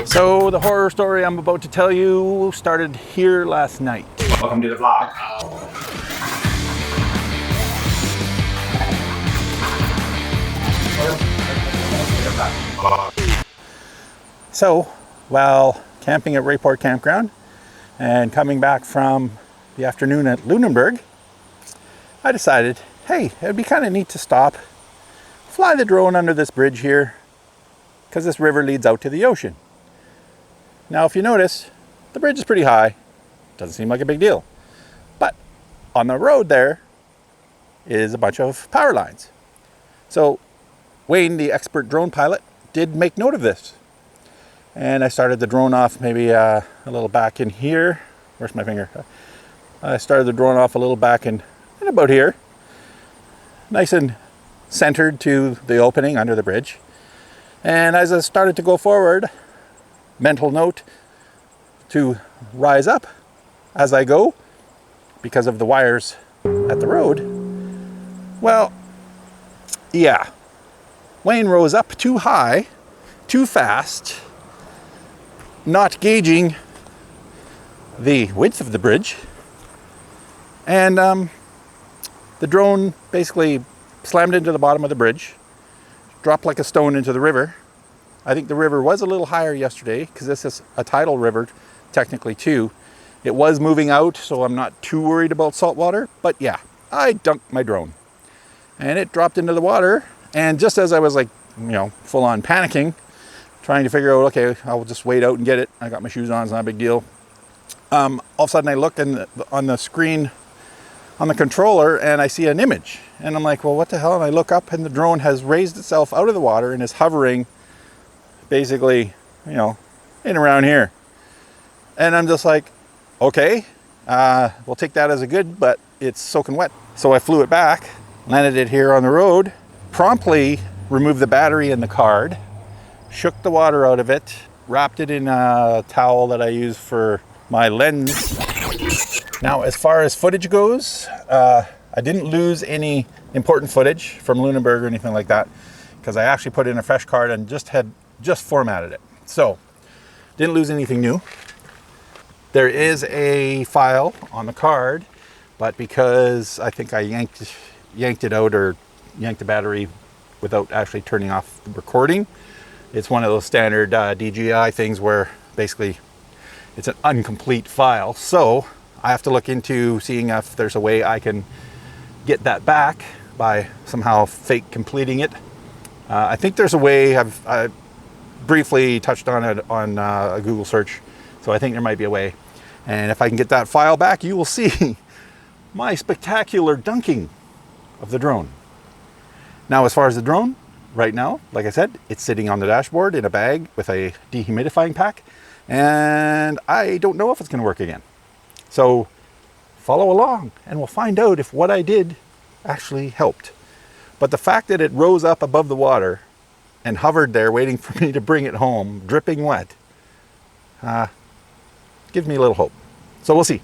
So the horror story I'm about to tell you started here last night. Welcome to the vlog. So, while camping at Rayport Campground and coming back from the afternoon at Lunenburg, I decided, hey, it'd be kind of neat to stop, fly the drone under this bridge here, because this river leads out to the ocean. Now, if you notice, the bridge is pretty high. Doesn't seem like a big deal. But on the road there is a bunch of power lines. So Wayne, the expert drone pilot, did make note of this. And I started the drone off maybe a little back in here. Where's my finger? I started the drone off a little back in about here. Nice and centered to the opening under the bridge. And as I started to go forward, mental note to rise up as I go because of the wires at the road. Well, yeah, Wayne rose up too high, too fast, not gauging the width of the bridge, and the drone basically slammed into the bottom of the bridge, dropped like a stone into the river. I think the river was a little higher yesterday because this is a tidal river, technically too. It was moving out, so I'm not too worried about salt water. But yeah, I dunked my drone and it dropped into the water. And just as I was like, full on panicking, trying to figure out, okay, I'll just wait out and get it. I got my shoes on, it's not a big deal. All of a sudden I look on the screen on the controller and I see an image. And I'm like, well, what the hell? And I look up and the drone has raised itself out of the water and is hovering basically, in around here. And I'm just like, okay, we'll take that as a good, but it's soaking wet. So I flew it back, landed it here on the road, promptly removed the battery and the card, shook the water out of it, wrapped it in a towel that I use for my lens. Now, as far as footage goes, I didn't lose any important footage from Lunenburg or anything like that, because I actually put in a fresh card and just formatted it. So, didn't lose anything new. There is a file on the card, but because I think I yanked it out or yanked the battery without actually turning off the recording, it's one of those standard DJI things where basically it's an incomplete file. So I have to look into seeing if there's a way I can get that back by somehow fake completing it. I think there's a way. I've briefly touched on it on a Google search, so I think there might be a way. And if I can get that file back, you will see my spectacular dunking of the drone. Now, as far as the drone, right now, like I said, it's sitting on the dashboard in a bag with a dehumidifying pack, and I don't know if it's going to work again. So follow along and we'll find out if what I did actually helped. But the fact that it rose up above the water and hovered there waiting for me to bring it home, dripping wet, gives me a little hope. So we'll see.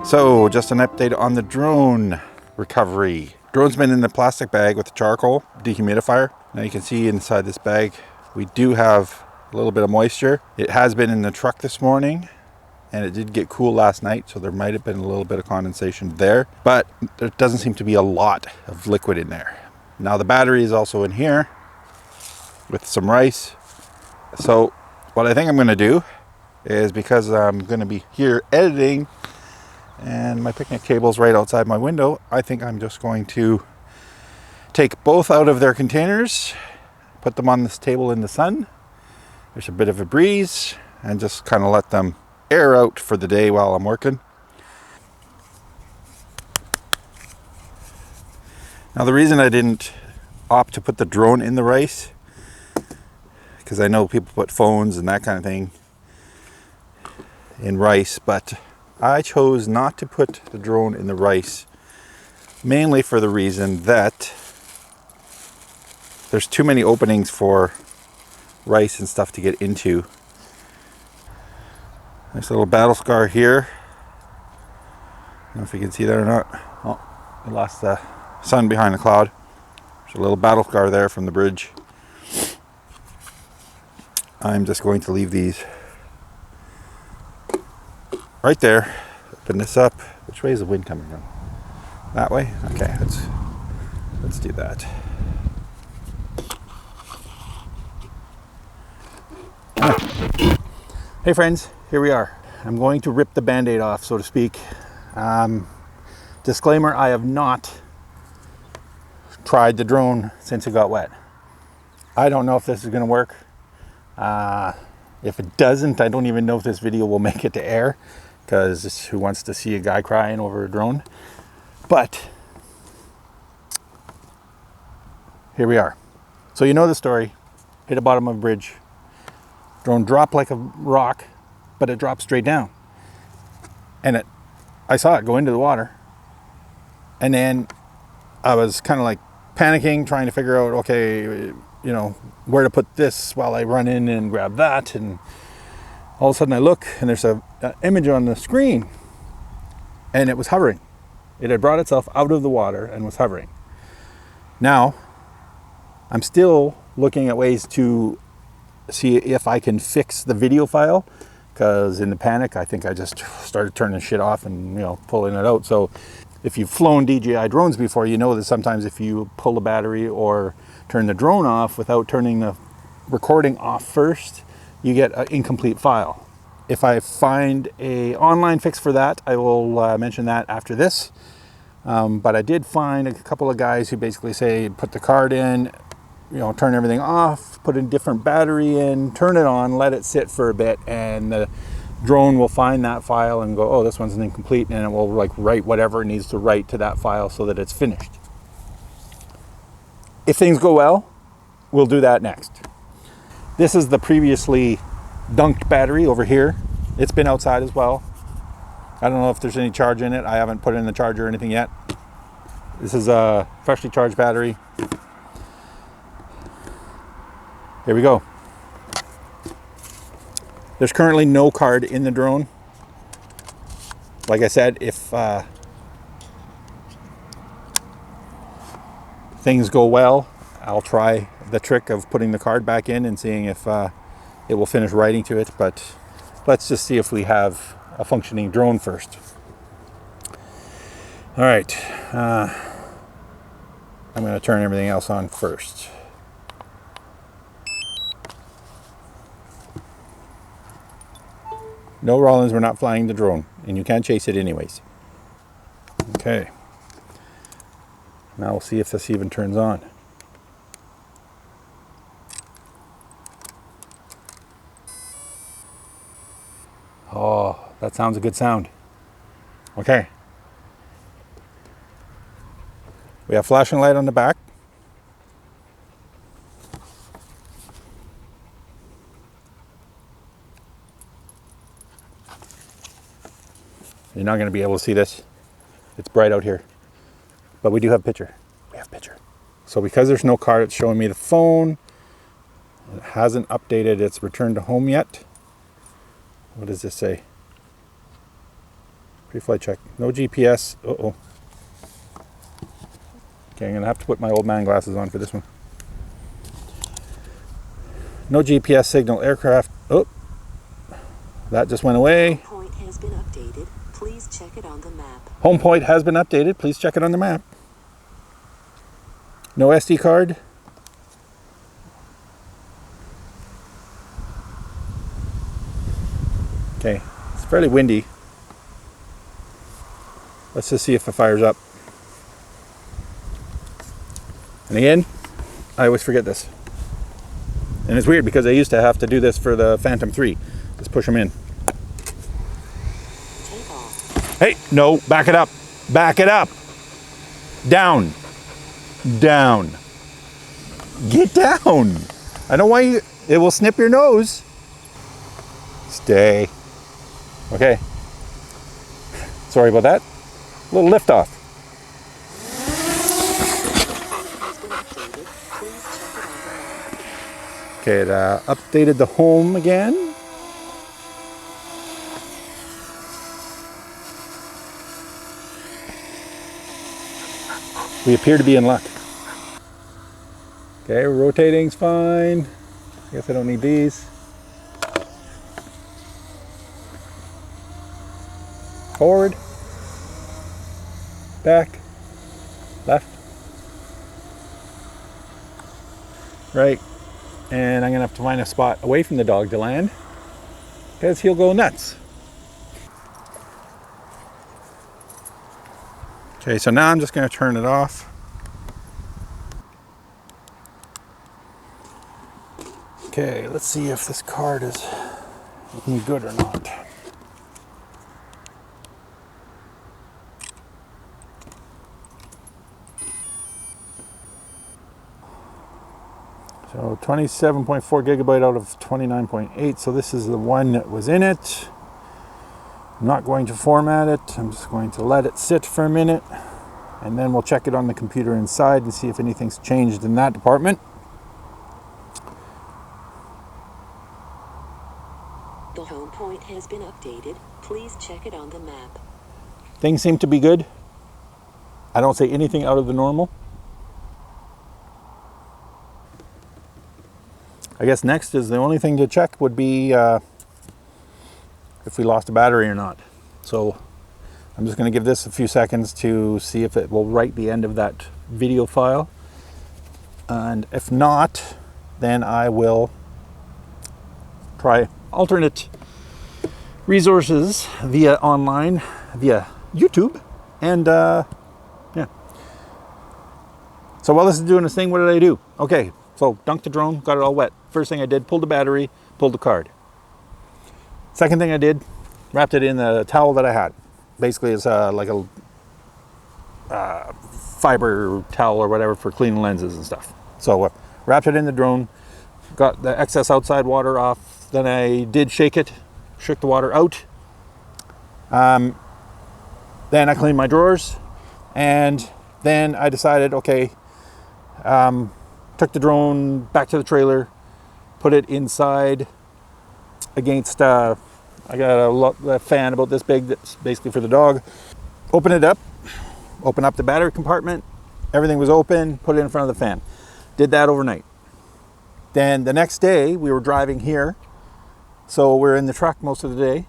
So just an update on the drone recovery. Drone's been in the plastic bag with the charcoal dehumidifier. Now you can see inside this bag we do have a little bit of moisture. It has been in the truck this morning and it did get cool last night, so there might have been a little bit of condensation there, but there doesn't seem to be a lot of liquid in there. Now the battery is also in here with some rice. So what I think I'm going to do is, because I'm going to be here editing and my picnic table's right outside my window, I think I'm just going to take both out of their containers, put them on this table in the sun. There's a bit of a breeze, and just kind of let them air out for the day while I'm working. Now the reason I didn't opt to put the drone in the rice, because I know people put phones and that kind of thing in rice, but I chose not to put the drone in the rice, mainly for the reason that there's too many openings for rice and stuff to get into. Nice little battle scar here. I don't know if you can see that or not. Oh, I lost the sun behind the cloud. There's a little battle scar there from the bridge. I'm just going to leave these right there. Open this up. Which way is the wind coming from? That way? Okay, let's do that. Hey friends, here we are. I'm going to rip the band-aid off, so to speak. Disclaimer, I have not tried the drone since it got wet. I don't know if this is going to work. If it doesn't, I don't even know if this video will make it to air, because who wants to see a guy crying over a drone? But here we are. So you know the story. Hit the bottom of a bridge. Drone dropped like a rock, but it dropped straight down. And I saw it go into the water. And then I was kind of like panicking, trying to figure out, okay, you know, where to put this while I run in and grab that. And all of a sudden I look, and there's an image on the screen, and it was hovering. It had brought itself out of the water and was hovering. Now, I'm still looking at ways to see if I can fix the video file, because in the panic, I think I just started turning shit off and, you know, pulling it out. So if you've flown DJI drones before, you know that sometimes if you pull the battery or turn the drone off without turning the recording off first, you get an incomplete file. If I find an online fix for that, I will mention that after this. But I did find a couple of guys who basically say, put the card in, you know, turn everything off, put a different battery in, turn it on, let it sit for a bit, and the drone will find that file and go, oh, this one's incomplete, and it will like write whatever it needs to write to that file so that it's finished. If things go well, we'll do that next. This is the previously dunked battery over here. It's been outside as well. I don't know if there's any charge in it. I haven't put in the charger or anything yet. This is a freshly charged battery. Here we go. There's currently no card in the drone. Like I said, if things go well, I'll try the trick of putting the card back in and seeing if it will finish writing to it. But let's just see if we have a functioning drone first. All right. I'm going to turn everything else on first. No, Rollins, we're not flying the drone, and you can't chase it anyways. Okay. Now we'll see if this even turns on. Oh, that sounds a good sound. Okay. We have flashing light on the back. You're not going to be able to see this. It's bright out here. But we do have picture. We have picture. So because there's no card, it's showing me the phone. It hasn't updated its return to home yet. What does this say? Pre-flight check. No GPS. Uh-oh. Okay, I'm going to have to put my old man glasses on for this one. No GPS signal aircraft. Oh, that just went away. Please check it on the map. Home point has been updated. Please check it on the map. No SD card. Okay, it's fairly windy. Let's just see if it fires up. And again, I always forget this. And it's weird because I used to have to do this for the Phantom 3. Just push them in. Take off. Hey, no, back it up. Back it up. Down. Down. Get down. I don't want you, it will snip your nose. Stay. Okay. Sorry about that. A little lift off. Okay, it updated the home again. We appear to be in luck. Okay, rotating's fine. I guess I don't need these. Forward, back, left, right, and I'm gonna have to find a spot away from the dog to land because he'll go nuts. Okay, so now I'm just gonna turn it off. Okay, let's see if this card is any good or not. So 27.4 gigabyte out of 29.8. So this is the one that was in it. I'm not going to format it. I'm just going to let it sit for a minute. And then we'll check it on the computer inside and see if anything's changed in that department. The home point has been updated. Please check it on the map. Things seem to be good. I don't say anything out of the normal. I guess next is the only thing to check would be if we lost a battery or not. So I'm just going to give this a few seconds to see if it will write the end of that video file. And if not, then I will try alternate resources via online, via YouTube. And yeah. So while this is doing this thing, what did I do? Okay, so dunked the drone, got it all wet. First thing I did, pulled the battery, pulled the card. Second thing I did, wrapped it in the towel that I had. Basically, it's like a fiber towel or whatever for cleaning lenses and stuff. So wrapped it in the drone, got the excess outside water off. Then I did shake it, shook the water out. Then I cleaned my drawers, and then I decided, okay, took the drone back to the trailer, put it inside against, I got a fan about this big that's basically for the dog. Open it up, open up the battery compartment, everything was open, put it in front of the fan. Did that overnight. Then the next day we were driving here, so we're in the truck most of the day.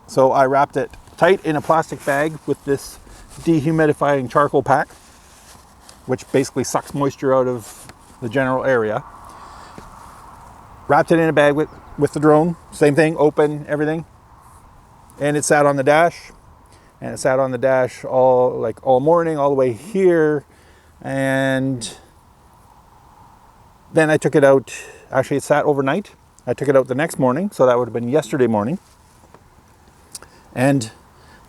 So I wrapped it tight in a plastic bag with this dehumidifying charcoal pack, which basically sucks moisture out of the general area. Wrapped it in a bag with the drone, same thing, open, everything. And it sat on the dash, and it sat on the dash all morning, all the way here. And then I took it out, actually it sat overnight. I took it out the next morning, so that would have been yesterday morning. And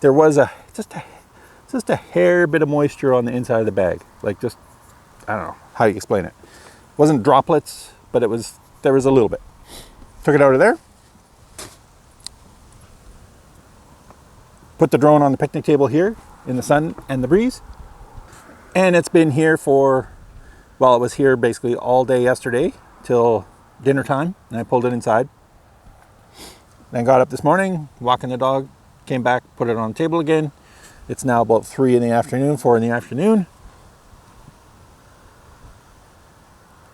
there was just a hair bit of moisture on the inside of the bag. Like just, I don't know how you explain it. It wasn't droplets, but there was a little bit. Took it out of there. Put the drone on the picnic table here in the sun and the breeze. And it's been here for, well, it was here basically all day yesterday till dinner time, and I pulled it inside. Then got up this morning, walking the dog, came back, put it on the table again. It's now about 4 in the afternoon.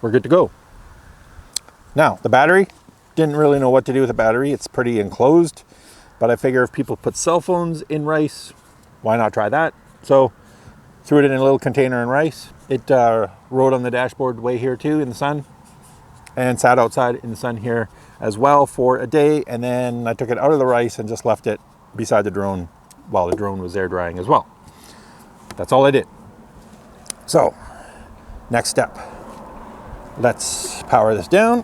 We're good to go. Now, the battery, didn't really know what to do with the battery. It's pretty enclosed. But I figure if people put cell phones in rice, why not try that? So threw it in a little container in rice. It rode on the dashboard way here too in the sun, and sat outside in the sun here as well for a day. And then I took it out of the rice and just left it beside the drone while the drone was air drying as well. That's all I did. So next step, let's power this down.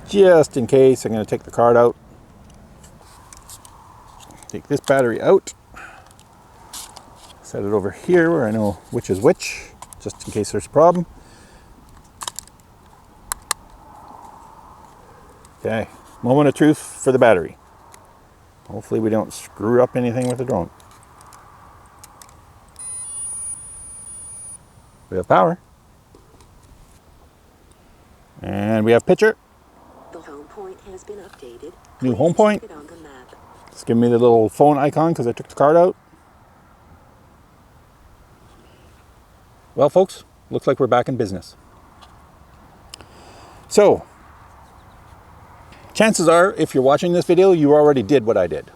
Just in case, I'm going to take the card out. Take this battery out. Set it over here where I know which is which, just in case there's a problem. Okay, moment of truth for the battery. Hopefully we don't screw up anything with the drone. We have power. And we have picture. The home point has been updated. New Please home point. check it on the map. It's giving me the little phone icon because I took the card out. Well, folks, looks like we're back in business. So, chances are, if you're watching this video, you already did what I did.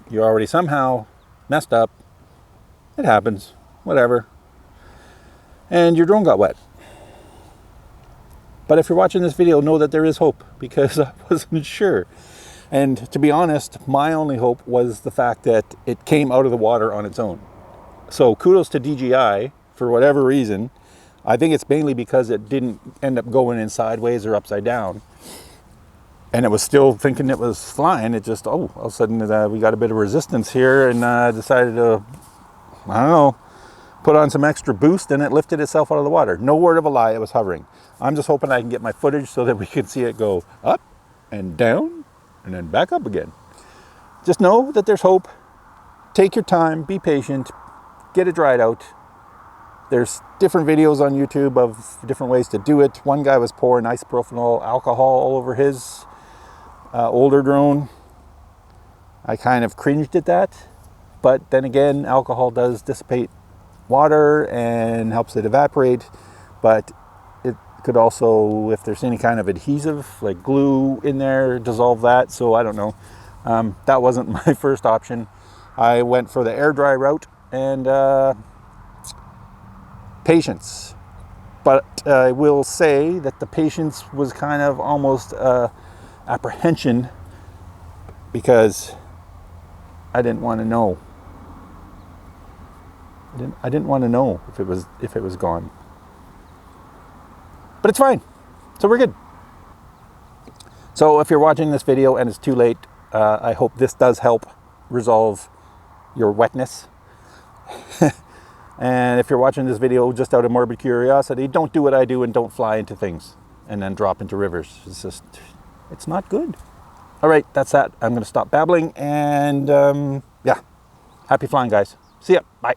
You already somehow messed up. It happens, whatever. And your drone got wet. But if you're watching this video, know that there is hope, because I wasn't sure. And to be honest, my only hope was the fact that it came out of the water on its own. So kudos to DJI for whatever reason. I think it's mainly because it didn't end up going in sideways or upside down. And it was still thinking it was flying. It just, all of a sudden we got a bit of resistance here, and decided to, I don't know, put on some extra boost, and it lifted itself out of the water. No word of a lie, it was hovering. I'm just hoping I can get my footage so that we can see it go up and down and then back up again. Just know that there's hope. Take your time, be patient, get it dried out. There's different videos on YouTube of different ways to do it. One guy was pouring isopropyl alcohol all over his older drone. I kind of cringed at that, but then again, alcohol does dissipate water and helps it evaporate, but it could also, if there's any kind of adhesive like glue in there, dissolve that. So I don't know. That wasn't my first option. I went for the air dry route, and patience. But I will say that the patience was kind of almost apprehension, because I didn't want to know. I didn't want to know if it was gone. But it's fine. So we're good. So if you're watching this video and it's too late, I hope this does help resolve your wetness. And if you're watching this video just out of morbid curiosity, don't do what I do and don't fly into things and then drop into rivers. It's not good. All right, that's that. I'm going to stop babbling, and yeah, happy flying, guys. See ya. Bye.